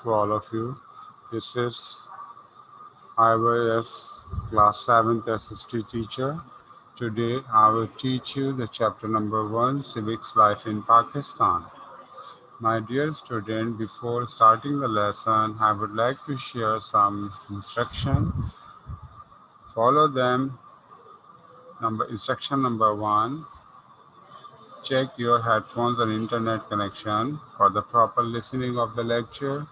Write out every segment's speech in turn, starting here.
to all of you. This is IYS Class 7th SST teacher. Today I will teach you the chapter number 1, Civics Life in Pakistan. My dear student, before starting the lesson, I would like to share some instruction. Follow them. Instruction number 1. Check your headphones and internet connection for the proper listening of the lecture.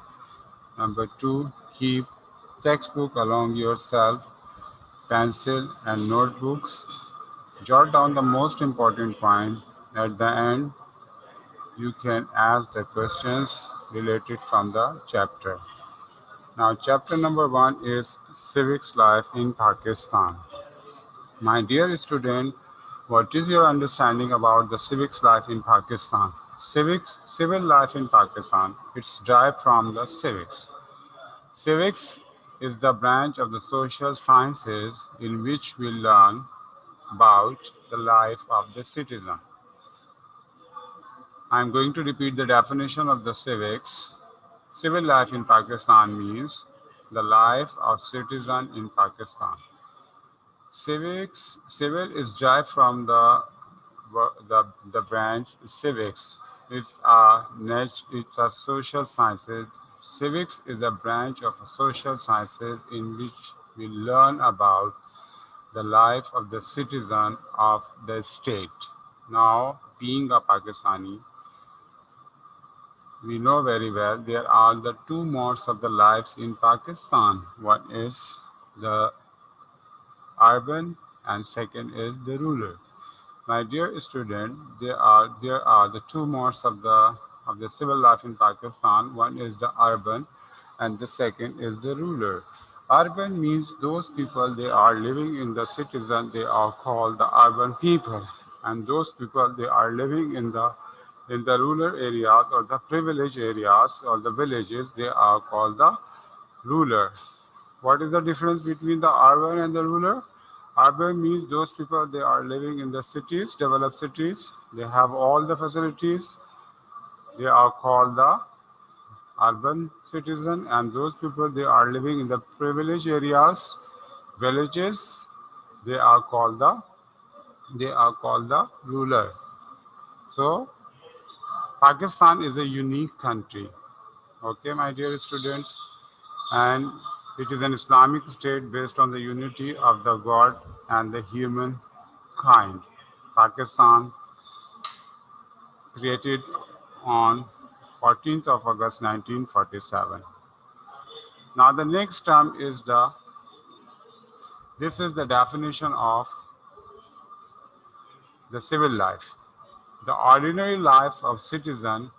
Number 2, keep textbook along yourself, pencil and notebooks. Jot down the most important point. At the end, you can ask the questions related from the chapter. Now, chapter number 1 is Civics Life in Pakistan. My dear student, what is your understanding about the civics life in Pakistan? Civil life in Pakistan, it's derived from the civics. Civics is the branch of the social sciences in which we learn about the life of the citizen. I'm going to repeat the definition of the civics. Civil life in Pakistan means the life of citizen in Pakistan. Civil is derived from the branch civics. It's a social sciences. Civics is a branch of social sciences in which we learn about the life of the citizen of the state. Now, being a Pakistani, we know very well there are the two modes of the lives in Pakistan. One is the urban and second is the rural. My dear student, there are the two modes of the civil life in Pakistan. One is the urban, and the second is the rural. Urban means those people they are living in the citizen. They are called the urban people, and those people they are living in the rural areas or the privileged areas or the villages. They are called the rural. What is the difference between the urban and the rural? Urban means those people they are living in the cities, developed cities. They have all the facilities. They are called the urban citizen, and those people they are living in the privileged areas, villages. They are called the ruler. So Pakistan is a unique country. Okay, my dear students, and it is an Islamic state based on the unity of the God and the human kind. Pakistan, created on 14th of August 1947. Now the next term is this is the definition of the civil life. The ordinary life of citizen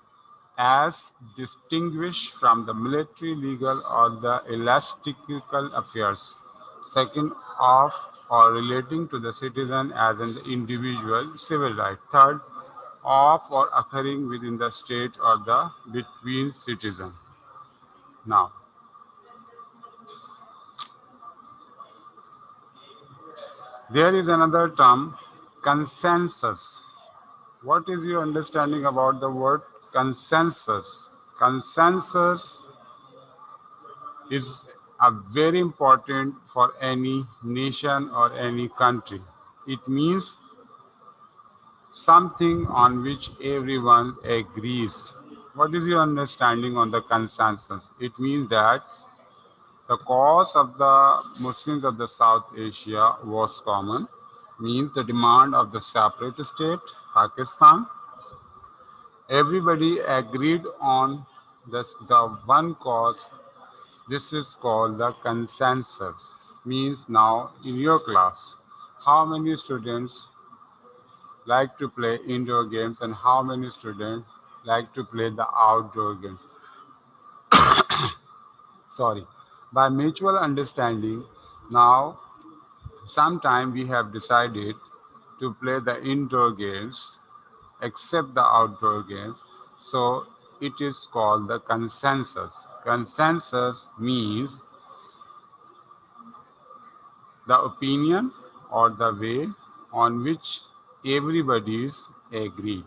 as distinguished from the military, legal, or the ecclesiastical affairs. Second, of or relating to the citizen as an individual civil right. Third, of or occurring within the state or the between citizen. Now, there is another term, consensus. What is your understanding about the word consensus? Consensus is very important for any nation or any country. It means something on which everyone agrees. What is your understanding on the consensus? It means that the cause of the Muslims of the South Asia was common, means the demand of the separate state, Pakistan. Everybody agreed on the one cause. This is called the consensus. Means now in your class, how many students like to play indoor games and how many students like to play the outdoor games? Sorry. By mutual understanding, now sometime we have decided to play the indoor games except the outdoor games. So it is called the consensus. Consensus means the opinion or the way on which everybody is agreed.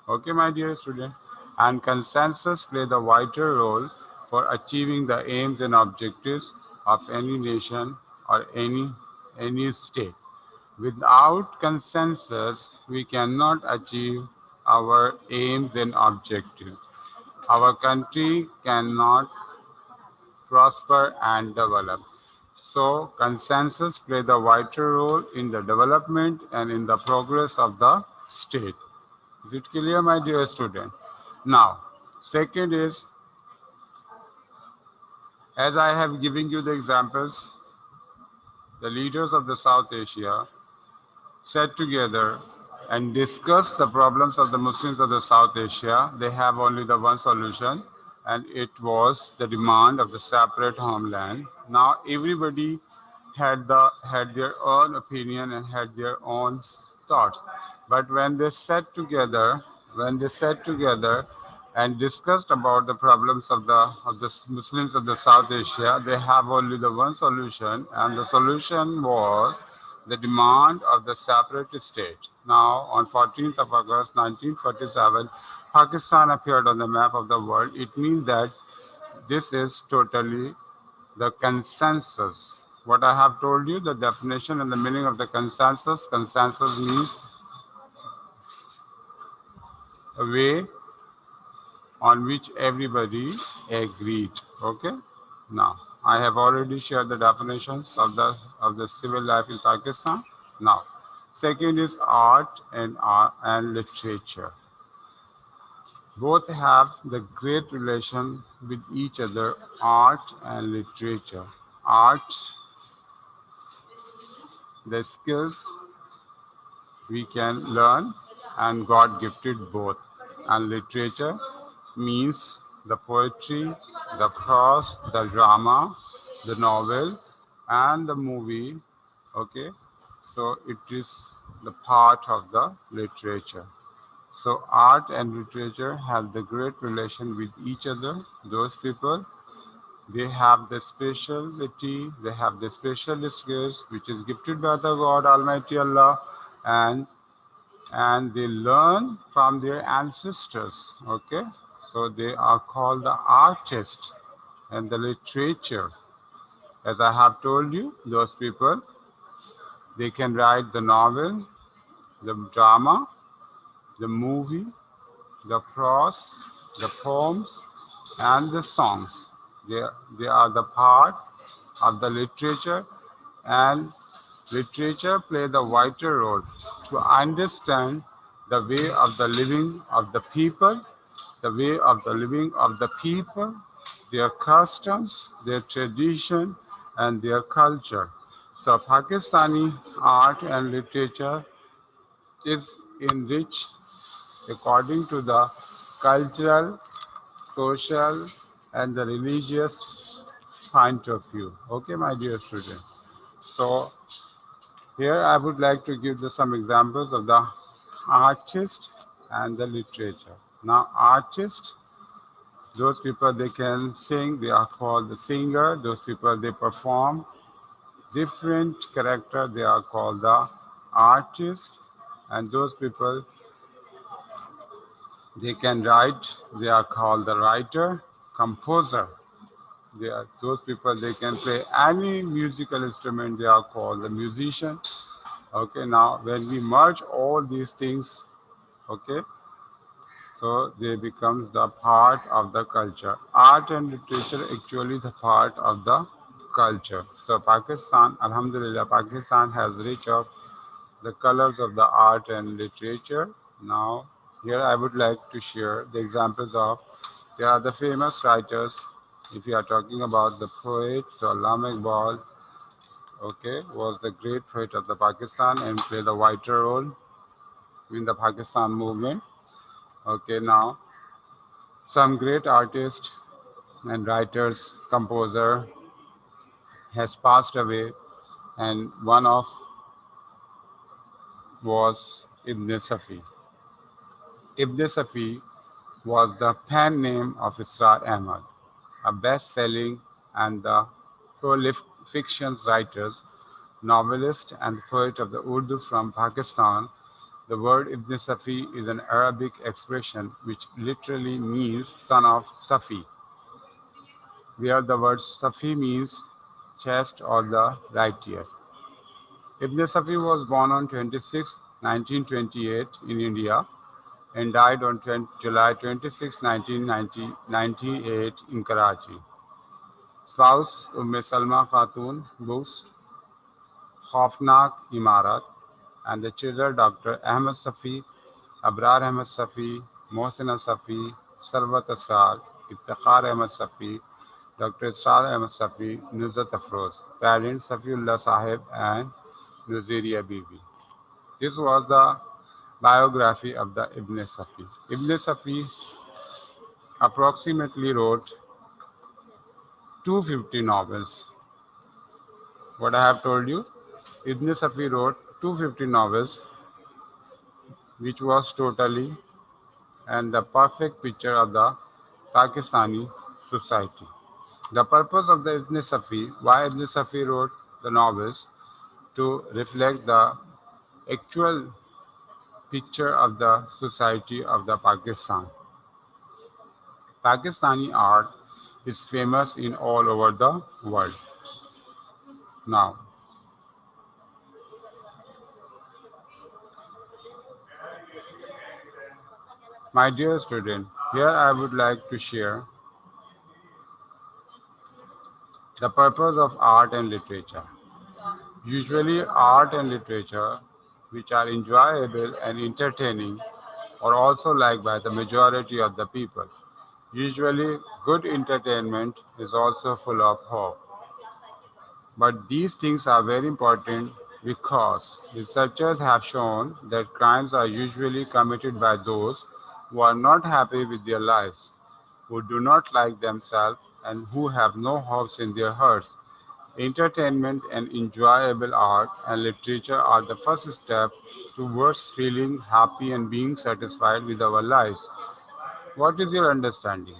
Okay, my dear student. And consensus play the vital role for achieving the aims and objectives of any nation or any state. Without consensus, we cannot achieve our aims and objectives. Our country cannot prosper and develop. So, consensus play the vital role in the development and in the progress of the state. Is it clear, my dear student? Now, second is, as I have given you the examples, the leaders of the South Asia sat together and discussed the problems of the Muslims of the South Asia. They have only the one solution, and it was the demand of the separate homeland. Now everybody had their own opinion and had their own thoughts. But when they sat together and discussed about the problems of the Muslims of the South Asia, they have only the one solution, and the solution was the demand of the separate state. Now, on 14th of August 1947, Pakistan appeared on the map of the world. It means that this is totally the consensus. What I have told you, the definition and the meaning of the consensus. Consensus means a way on which everybody agreed. Okay. Now, I have already shared the definitions of the civil life in Pakistan. Now, second is art and literature. Both have the great relation with each other. Art and literature. Art, the skills we can learn, and God gifted both. And literature means the poetry, the prose, the drama, the novel, and the movie. Okay, so it is the part of the literature. So art and literature have the great relation with each other. Those people, they have the specialty, they have the special skills which is gifted by the God Almighty Allah, and they learn from their ancestors. Okay, so they are called the artists and the literature. As I have told you, those people, they can write the novel, the drama, the movie, the prose, the poems, and the songs. They are the part of the literature, and literature play the vital role to understand the way of the living of the people, the way of the living of the people, their customs, their tradition, and their culture. So Pakistani art and literature is enriched according to the cultural, social, and the religious point of view. Okay, my dear student. So here I would like to give some examples of the artist and the literature. Now, artist, those people they can sing, they are called the singer. Those people they perform different character, they are called the artist. And those people they can write, they are called the writer, composer. They are those people they can play any musical instrument, they are called the musician. Okay, now when we merge all these things, okay, so they becomes the part of the culture. Art and literature actually the part of the culture. So Pakistan, Alhamdulillah, Pakistan has rich of the colors of the art and literature. Now, here I would like to share the examples of there are the famous writers. If you are talking about the poet, so Allama Iqbal, okay, was the great poet of the Pakistan and played a vital role in the Pakistan movement. Okay, now some great artists and writers, composer has passed away, and one of was Ibn Safi. Ibn Safi was the pen name of Israr Ahmad, a best-selling and the prolific fiction writer, novelist, and poet of the Urdu from Pakistan. The word Ibn Safi is an Arabic expression which literally means son of Safi. where the word Safi means chest or the right ear. Ibn Safi was born on 26, 1928 in India and died on July 26, 1998 in Karachi. Spouse Salma Khatun, books Khofnak Imarat, and the children Dr. Ahmed Safi, Abrar Ahmed Safi, Mohsin Safi, Sarwat Asrar, Iftikhar Ahmed Safi, Dr. Israr Ahmed Safi, Nuzat Afroz, parents Safiullah Sahib and Nuziria Bibi. This was the biography of the Ibn Safi. Ibn Safi approximately wrote 250 novels. What I have told you, Ibn Safi wrote 250 novels, which was totally and the perfect picture of the Pakistani society. The purpose of the Ibn Safi, why Ibn Safi wrote the novels, to reflect the actual picture of the society of the Pakistan. Pakistani art is famous in all over the world. Now, my dear student, here I would like to share the purpose of art and literature. Usually, art and literature, which are enjoyable and entertaining, are also liked by the majority of the people. Usually, good entertainment is also full of hope. But these things are very important because researchers have shown that crimes are usually committed by those who are not happy with their lives, who do not like themselves, and who have no hopes in their hearts. Entertainment and enjoyable art and literature are the first step towards feeling happy and being satisfied with our lives. What is your understanding?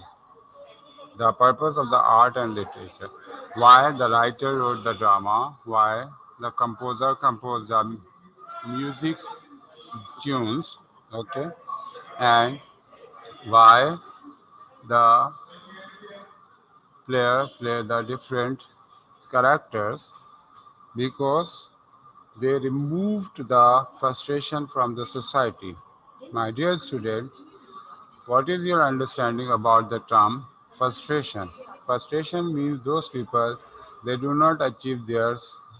The purpose of the art and literature. Why the writer wrote the drama, why the composer composed the music tunes, okay, and why the player play the different characters, because they removed the frustration from the society. My dear student, what is your understanding about the term frustration? Frustration means those people, they do not achieve their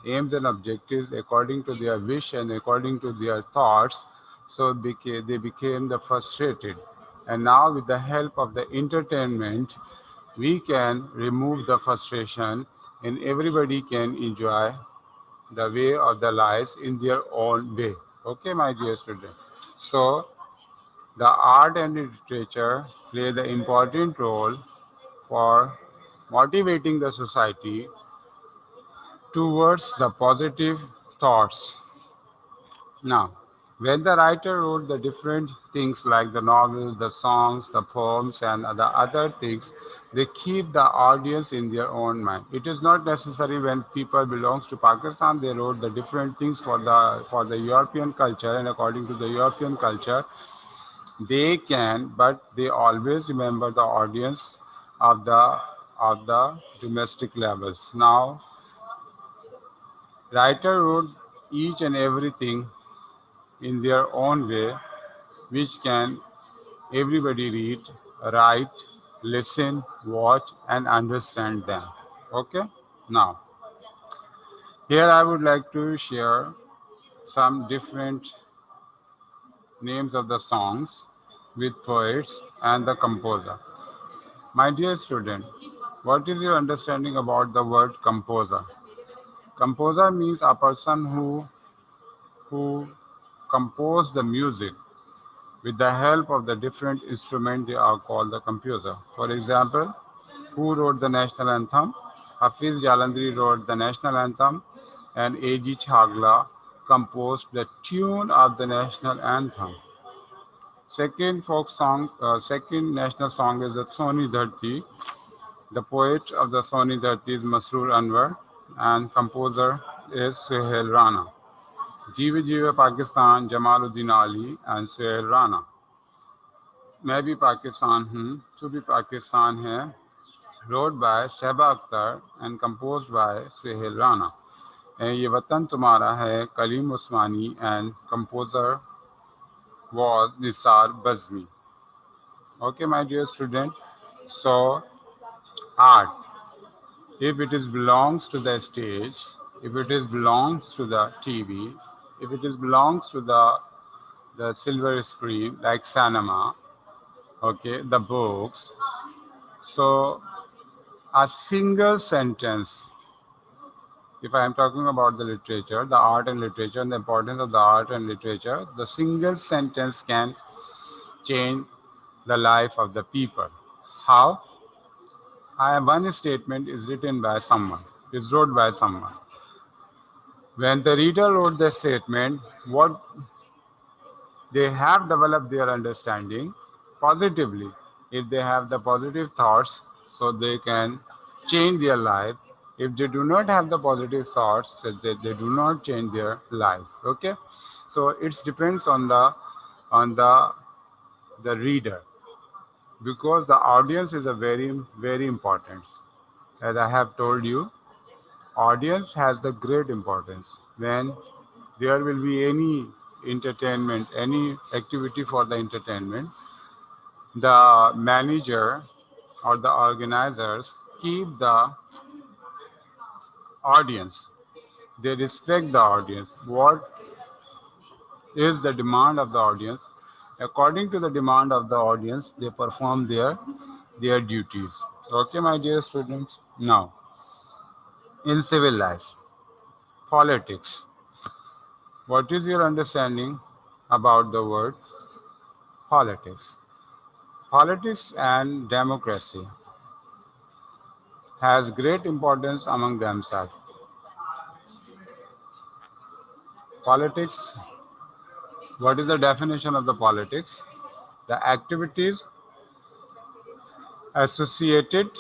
aims and objectives according to their wish and according to their thoughts, so they became the frustrated. And now with the help of the entertainment, we can remove the frustration and everybody can enjoy the way of the lives in their own way. Okay, my dear student. So the art and literature play the important role for motivating the society towards the positive thoughts. Now, when the writer wrote the different things like the novels, the songs, the poems, and the other things, they keep the audience in their own mind. It is not necessary when people belongs to Pakistan, they wrote the different things for the European culture, and according to the European culture, they can, but they always remember the audience of the domestic levels. Now, writer wrote each and everything in their own way, which can everybody read, write, listen, watch, and understand them. Okay. Now, here I would like to share some different names of the songs with poets and the composer. My dear student, what is your understanding about the word composer? Composer means a person who compose the music with the help of the different instrument, they are called the composer. For example, who wrote the national anthem? Hafiz Jalandhari wrote the national anthem, and A.G. Chagla composed the tune of the national anthem. Second national song is the Soni Dharti. The poet of the Soni Dharti is Masroor Anwar, and composer is Suhail Rana. Jeeve Jeeve Pakistan, Jamaluddin Ali, and Suhail Rana. मैं भी पाकिस्तान हूँ, तू भी पाकिस्तान है, wrote by Seba Akhtar and composed by Suhail Rana. ये वतन तुम्हारा है कलीम उस्मानी and composer was Nisar Bazmi. Okay, my dear student. So, art, if it is belongs to the stage, if it is belongs to the TV, if it is belongs to the silver screen like cinema, okay, the books. So, a single sentence, if I am talking about the literature, the art and literature, and the importance of the art and literature, the single sentence can change the life of the people. How? One statement is written by someone, is wrote by someone. When the reader wrote the statement, what they have developed their understanding positively. If they have the positive thoughts, so they can change their life. If they do not have the positive thoughts, so they do not change their lives. Okay, so it depends on the reader, because the audience is a very important. As I have told you, audience has the great importance. When there will be any entertainment, any activity for the entertainment, the manager or the organizers keep the audience. They respect the audience. What is the demand of the audience? According to the demand of the audience, they perform their duties. Okay, my dear students. Now, in civil life, politics. What is your understanding about the word politics? Politics and democracy has great importance among themselves. Politics, what is the definition of the politics? The activities associated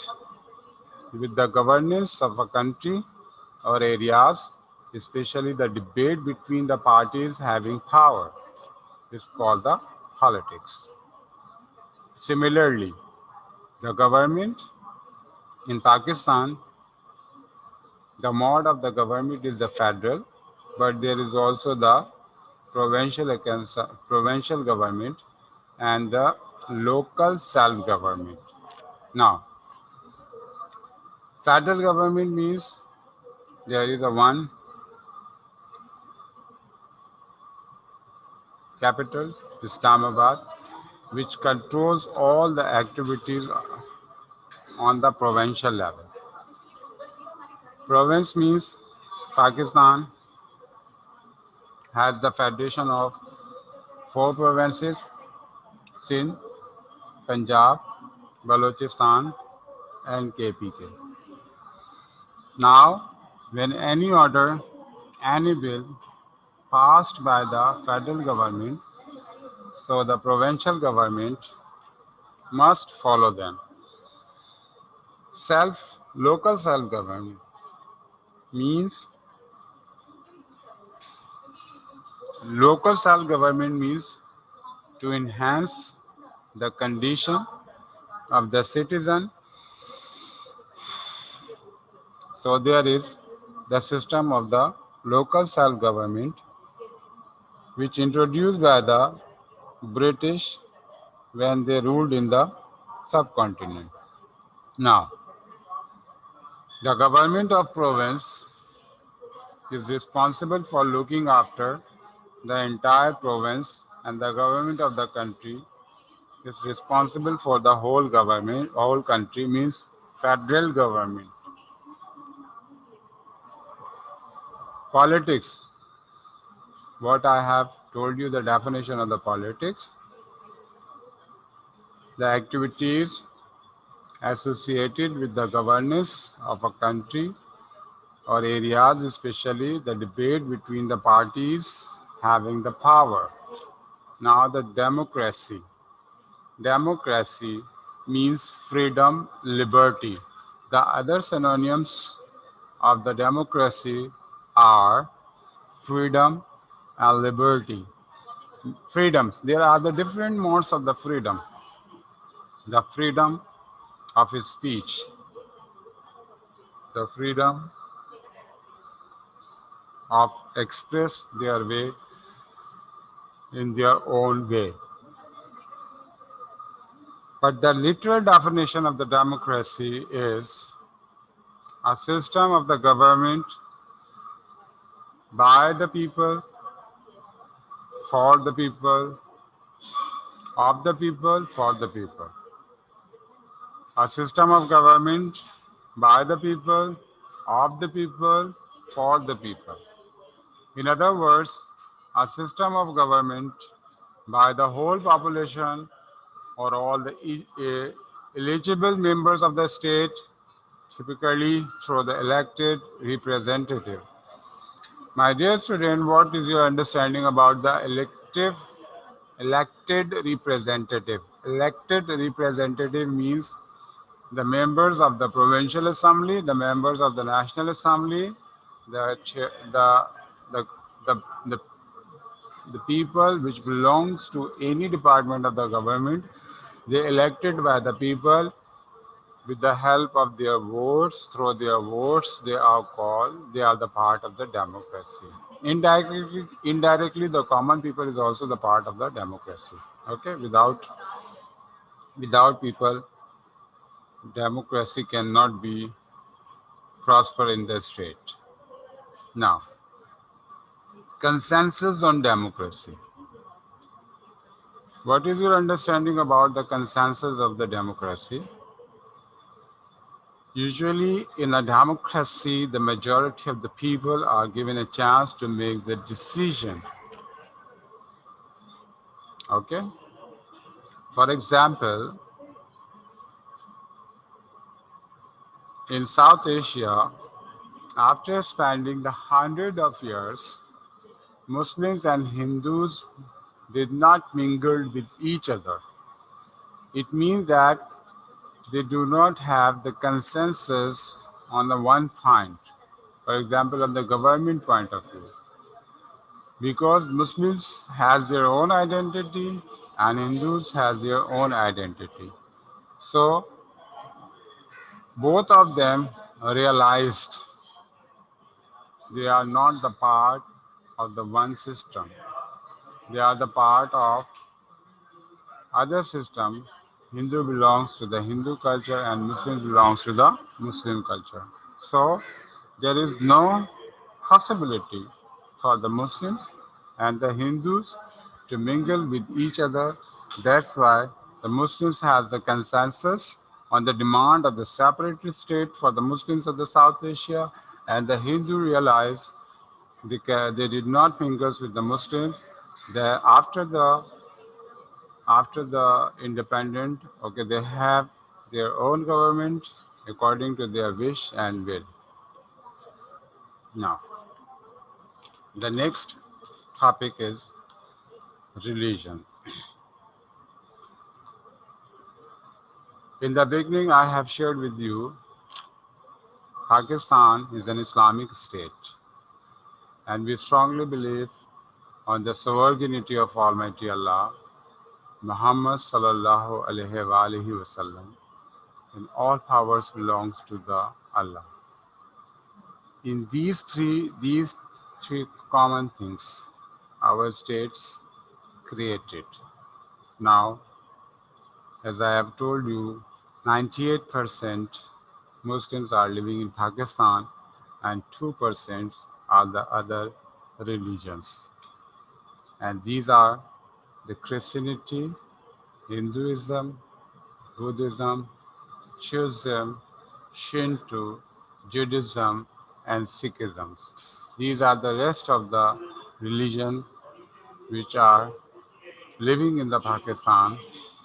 with the governance of a country or areas, especially the debate between the parties having power, is called the politics. Similarly, the government in Pakistan, the mode of the government is the federal, but there is also the provincial government and the local self-government. Now, federal government means there is a one capital, Islamabad, which controls all the activities on the provincial level. Province means Pakistan has the federation of four provinces: Sindh, Punjab, Balochistan, and KPK. Now, when any order, any bill passed by the federal government, so the provincial government must follow them. Local self-government means local self-government means to enhance the condition of the citizen. So there is the system of the local self-government, which introduced by the British when they ruled in the subcontinent. Now, the government of province is responsible for looking after the entire province, and the government of the country is responsible for the whole government. Whole country means federal government. Politics. What I have told you, the definition of the politics, the activities associated with the governance of a country or areas, especially the debate between the parties having the power. Now, the democracy. Democracy means freedom, liberty. The other synonyms of the democracy are freedom and liberty. Freedoms. There are the different modes of the freedom. The freedom of speech, the freedom of express their way in their own way. But the literal definition of the democracy is a system of the government by the people, for the people, of the people, for the people. A system of government by the people, of the people, for the people. In other words, a system of government by the whole population or all the eligible members of the state, typically through the elected representative. My dear student, what is your understanding about the elected representative? Elected representative means the members of the provincial assembly, the members of the national assembly, the the the the, the, the people which belongs to any department of the government, they elected by the people with the help of their votes. Through their votes, they are called. They are the part of the democracy. Indirectly, the common people is also the part of the democracy. Okay, without people, democracy cannot be prosper in the state. Now, consensus on democracy. What is your understanding about the consensus of the democracy? Usually, in a democracy, the majority of the people are given a chance to make the decision. Okay? For example, in South Asia, after spending the hundred of years, Muslims and Hindus did not mingle with each other. It means that they do not have the consensus on the one point, for example, on the government point of view. Because Muslims has their own identity and Hindus has their own identity. So both of them realized they are not the part of the one system. They are the part of other system. Hindu belongs to the Hindu culture and Muslims belongs to the Muslim culture. So there is no possibility for the Muslims and the Hindus to mingle with each other. That's why the Muslims has the consensus on the demand of the separatist state for the Muslims of the South Asia, and the Hindu realize they did not mingle with the Muslims. After the independent, okay, they have their own government according to their wish and will. Now, the next topic is religion. In the beginning, I have shared with you Pakistan is an Islamic state, and we strongly believe on the sovereignty of Almighty Allah, Muhammad sallallahu alaihi wasallam, and all powers belongs to the Allah. In these three common things, our states created. Now, as I have told you, 98% Muslims are living in Pakistan and 2% are the other religions. And these are the Christianity, Hinduism, Buddhism, Judaism, Shinto, Judaism, and Sikhism. These are the rest of the religion which are living in the Pakistan.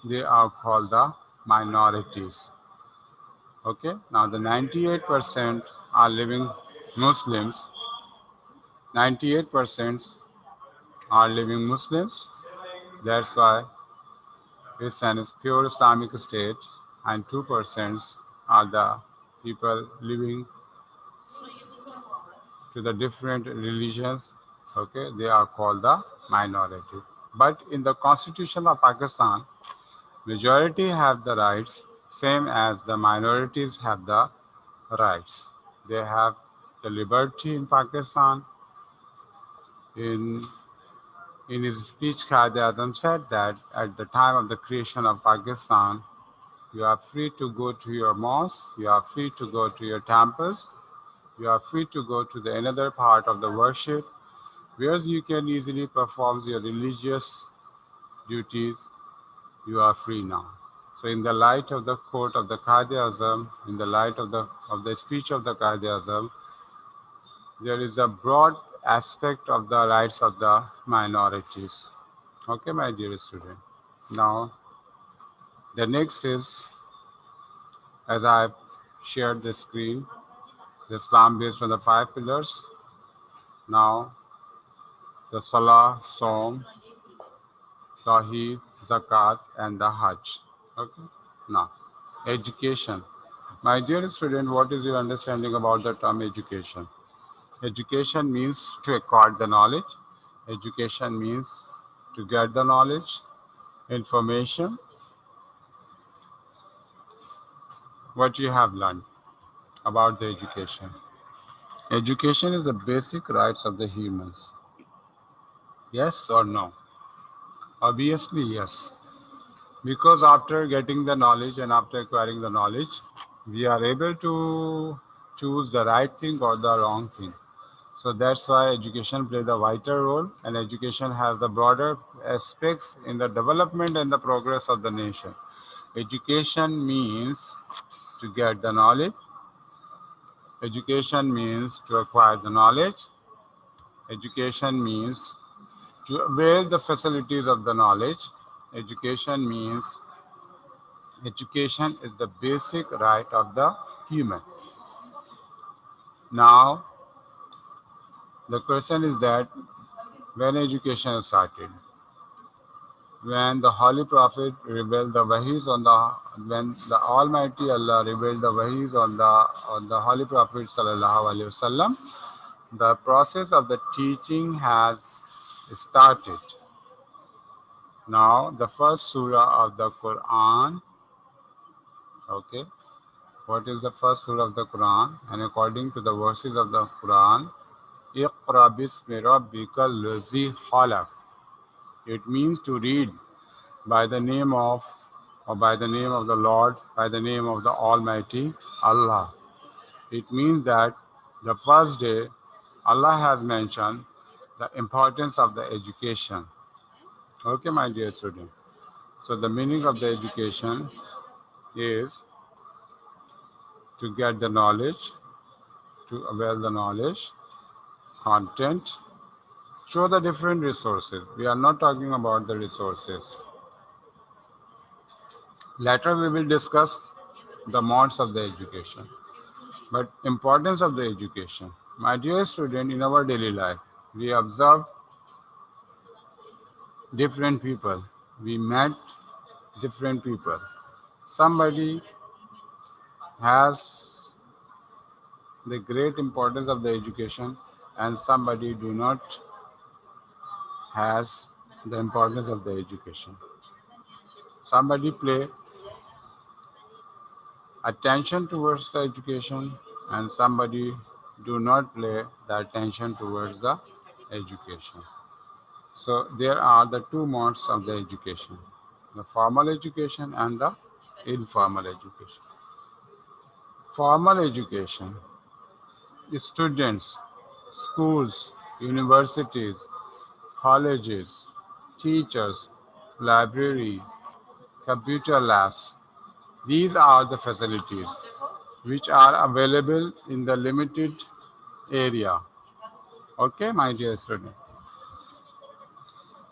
They are called the minorities. Okay, now the 98% are living Muslims. 98% are living Muslims. That's why it's an pure Islamic state, and 2% are the people living to the different religions. Okay, they are called the minority. But in the Constitution of Pakistan, majority have the rights, same as the minorities have the rights. They have the liberty in Pakistan. In in his speech, Quaid Azam said that at the time of the creation of Pakistan, you are free to go to your mosque, you are free to go to your temples, you are free to go to the another part of the worship, where you can easily perform your religious duties. You are free now. So, in the light of the quote of the Quaid Azam, in the light of the speech of the Quaid Azam, there is a broad aspect of the rights of the minorities. Okay, my dear student. Now, the next is, as I shared the screen, the Islam based on the five pillars. Now, the Salah, Sawm, Tawheed, Zakat, and the Hajj. Okay. Now, education. My dear student, what is your understanding about the term education? Education means to acquire the knowledge. Education means to get the knowledge, information, what you have learned about the education. Education is the basic rights of the humans. Yes or no? Obviously, yes. Because after getting the knowledge and after acquiring the knowledge, we are able to choose the right thing or the wrong thing. So that's why education plays a vital role, and education has the broader aspects in the development and the progress of the nation. Education means to get the knowledge. Education means to acquire the knowledge. Education means to avail the facilities of the knowledge. Education means education is the basic right of the human. Now, the question is that when education started, when the Holy Prophet revealed the wahys on the when the Almighty Allah revealed the wahys on the Holy Prophet Sallallahu Alaihi Wasallam, the process of the teaching has started. Now, the first surah of the Quran, okay, what is the first surah of the Quran? And according to the verses of the Quran, Iqra bismi rabbika allazi khalaq. It means to read by the name of or by the name of the Lord, by the name of the Almighty Allah. It means that the first day Allah has mentioned the importance of the education. Okay, my dear student. So the meaning of the education is to get the knowledge, to avail the knowledge, content, show the different resources. We are not talking about the resources. Later we will discuss the modes of the education. But importance of the education. My dear student, in our daily life, we observe different people. We met different people. Somebody has the great importance of the education and somebody do not has the importance of the education. Somebody play attention towards the education and somebody do not play the attention towards the education. So there are the two modes of the education, the formal education and the informal education. Formal education, students, schools, universities, colleges, teachers, library, computer labs. These are the facilities which are available in the limited area. Okay, my dear student.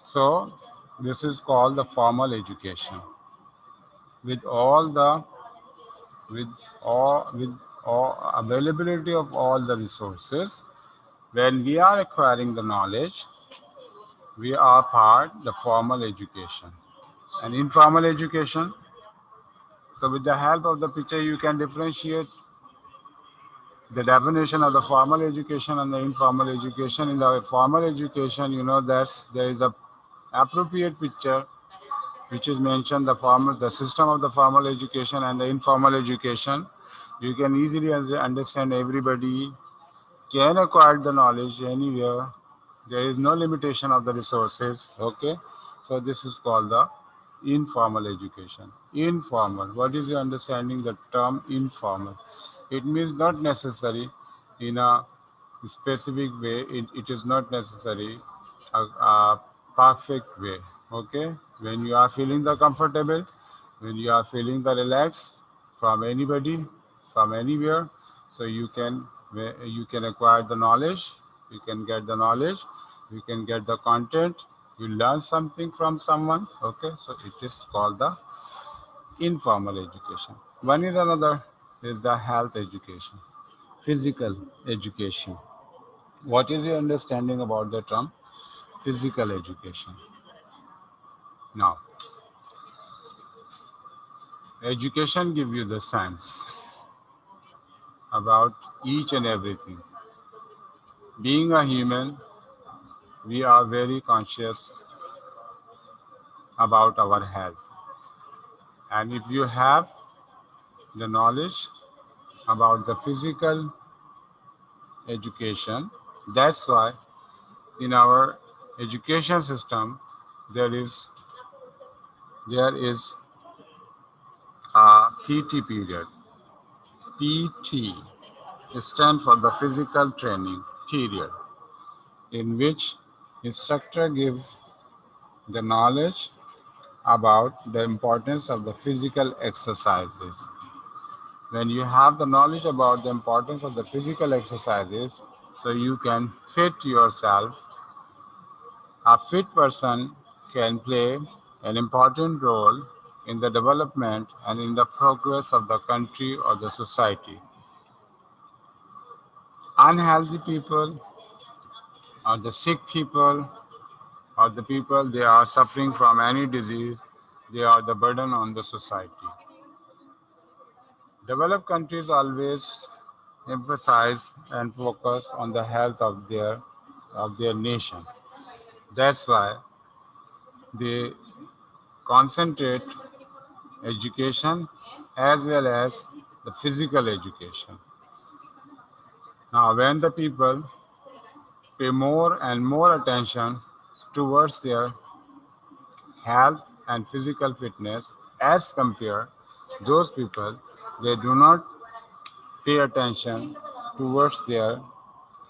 So this is called the formal education. With all the with all availability of all the resources, when we are acquiring the knowledge, we are part the formal education. And informal education, so with the help of the picture, you can differentiate the definition of the formal education and the informal education. In the formal education, you know that there is a appropriate picture which is mentioned the system of the formal education and the informal education. You can easily understand everybody can acquire the knowledge anywhere. There is no limitation of the resources. Okay, so this is called the informal education. Informal. What is your understanding the term informal? It means not necessary in a specific way. It is not necessary a perfect way. Okay, when you are feeling the comfortable, when you are feeling the relaxed from anybody, from anywhere, so you can acquire the knowledge, you can get the knowledge, you can get the content, you learn something from someone. Okay, so it is called the informal education. One is another is the health education, physical education. What is your understanding about the term physical education? Now, education give you the sense about each and everything. Being a human, we are very conscious about our health. And if you have the knowledge about the physical education, that's why in our education system there is a PT period. PT stands for the physical training period, in which instructor gives the knowledge about the importance of the physical exercises. When you have the knowledge about the importance of the physical exercises, so you can fit yourself. A fit person can play an important role in the development and in the progress of the country or the society. Unhealthy people or the sick people or the people they are suffering from any disease, they are the burden on the society. Developed countries always emphasize and focus on the health of their nation. That's why they concentrate education as well as the physical education. Now, when the people pay more and more attention towards their health and physical fitness as compared those people they do not pay attention towards their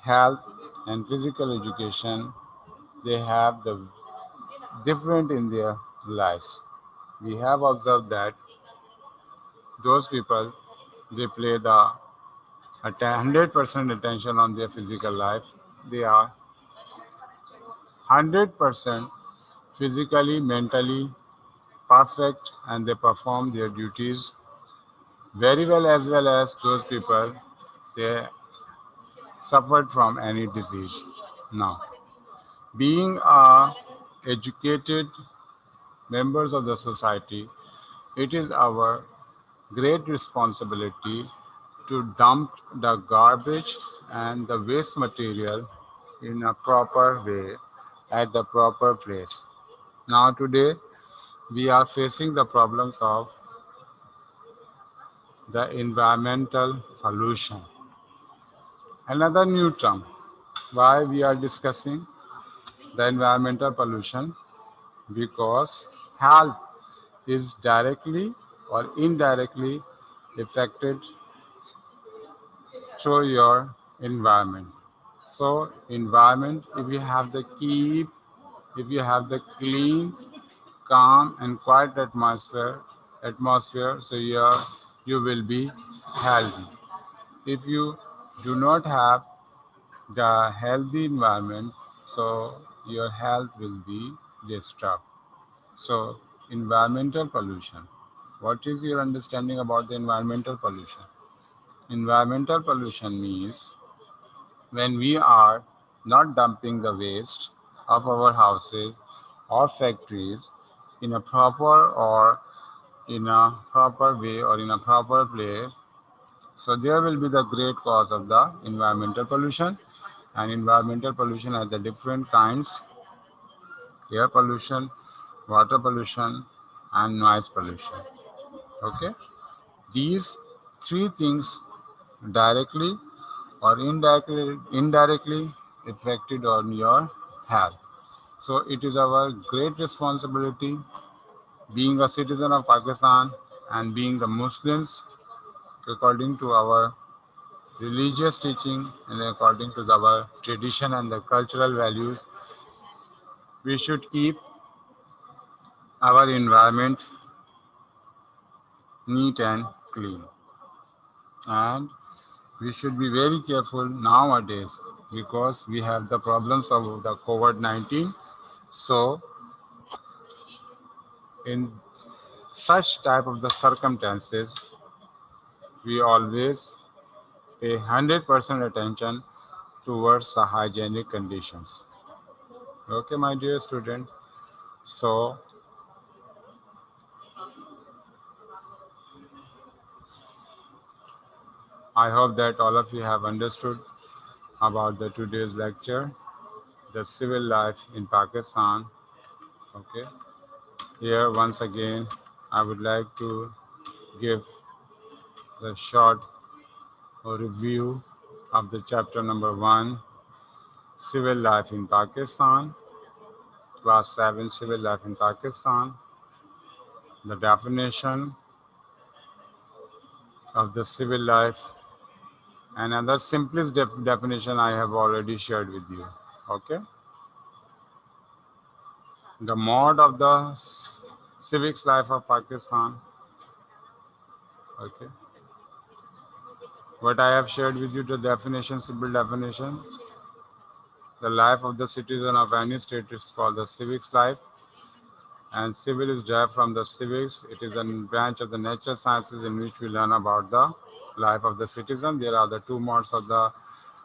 health and physical education, they have the different in their lives. We have observed that those people they play the 100% attention on their physical life. They are 100% physically, mentally perfect, and they perform their duties very well as those people they suffered from any disease. Now, being a educated members of the society, it is our great responsibility to dump the garbage and the waste material in a proper way at the proper place. Now, today, we are facing the problems of the environmental pollution. Another new term. Why we are discussing the environmental pollution? Because health is directly or indirectly affected through your environment. So environment, if you have the clean, calm and quiet atmosphere, so you will be healthy. If you do not have the healthy environment, so your health will be disturbed. So environmental pollution. What is your understanding about the environmental pollution? Environmental pollution means when we are not dumping the waste of our houses or factories in a proper way or in a proper place, so there will be the great cause of the environmental pollution. And environmental pollution has the different kinds: air pollution, water pollution, and noise pollution. Okay, these Three things directly or indirectly affected on your health. So it is our great responsibility, being a citizen of Pakistan and being the Muslims, according to our religious teaching and according to our tradition and the cultural values, we should keep our environment neat and clean. And we should be very careful nowadays because we have the problems of the COVID-19. So in such type of the circumstances, we always pay 100% attention towards the hygienic conditions. Okay, my dear student. So I hope that all of you have understood about the today's lecture, the civil life in Pakistan. Okay. Here once again, I would like to give the short review of the chapter number 1, civil life in Pakistan, class 7, civil life in Pakistan. The definition of the civil life and another simplest definition I have already shared with you. Okay. The mode of the civics life of Pakistan. Okay. What I have shared with you, the definition, simple definition. The life of the citizen of any state is called the civics life. And civil is derived from the civics. It is a branch of the natural sciences in which we learn about the life of the citizen. There are the two modes of the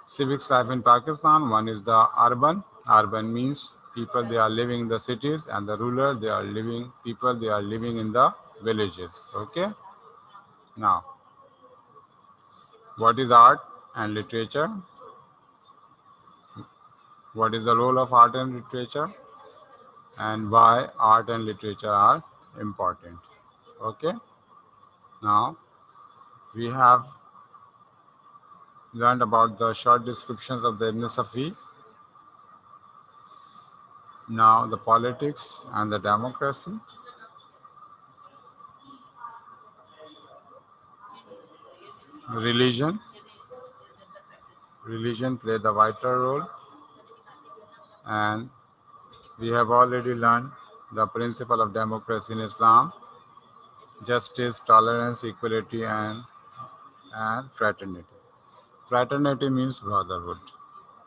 civics life in Pakistan. One is the urban. Urban means people they are living in the cities, and the rural they are living people they are living in the villages. Okay. Now, what is art and literature? What is the role of art and literature? And why art and literature are important? Okay. Now, we have learned about the short descriptions of the Ibn Safi. Now, the politics and the democracy. Religion. Religion play the vital role. And we have already learned the principle of democracy in Islam: justice, tolerance, equality, and fraternity. Fraternity means brotherhood.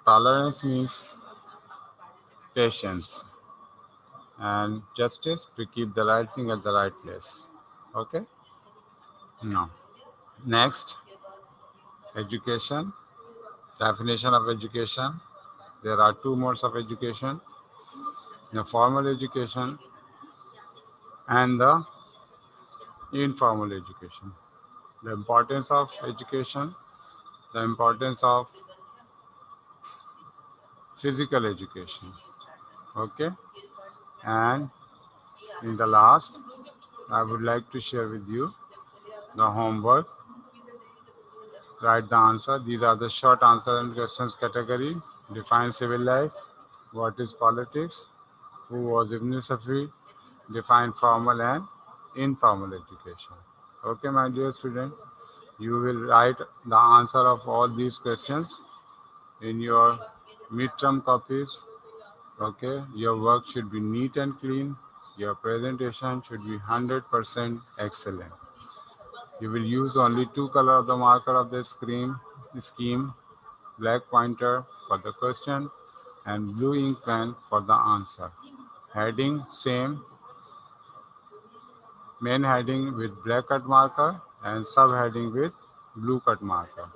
Tolerance means patience. And justice to keep the right thing at the right place. Okay? No. Next, education. Definition of education. There are two modes of education: the formal education and the informal education. The importance of education, the importance of physical education. Okay? And in the last, I would like to share with you the homework. Write the answer. These are the short answer and questions category. Define civil life. What is politics? Who was Ibn Safi? Define formal and informal education. Okay, my dear student, you will write the answer of all these questions in your midterm copies. Okay, your work should be neat and clean. Your presentation should be 100% excellent. You will use only two color of the marker of the scheme, black pointer for the question and blue ink pen for the answer. Heading same, main heading with black cut marker and subheading with blue cut marker.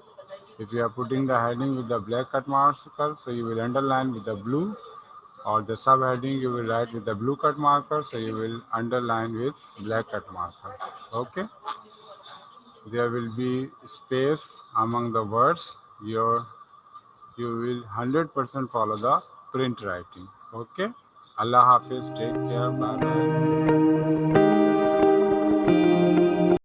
If you are putting the heading with the black cut marker, so you will underline with the blue, or the subheading you will write with the blue cut marker, so you will underline with black cut marker. Okay. There will be space among the words. You will 100% follow the print writing. Okay. Allah Hafiz. Take care. Bye bye.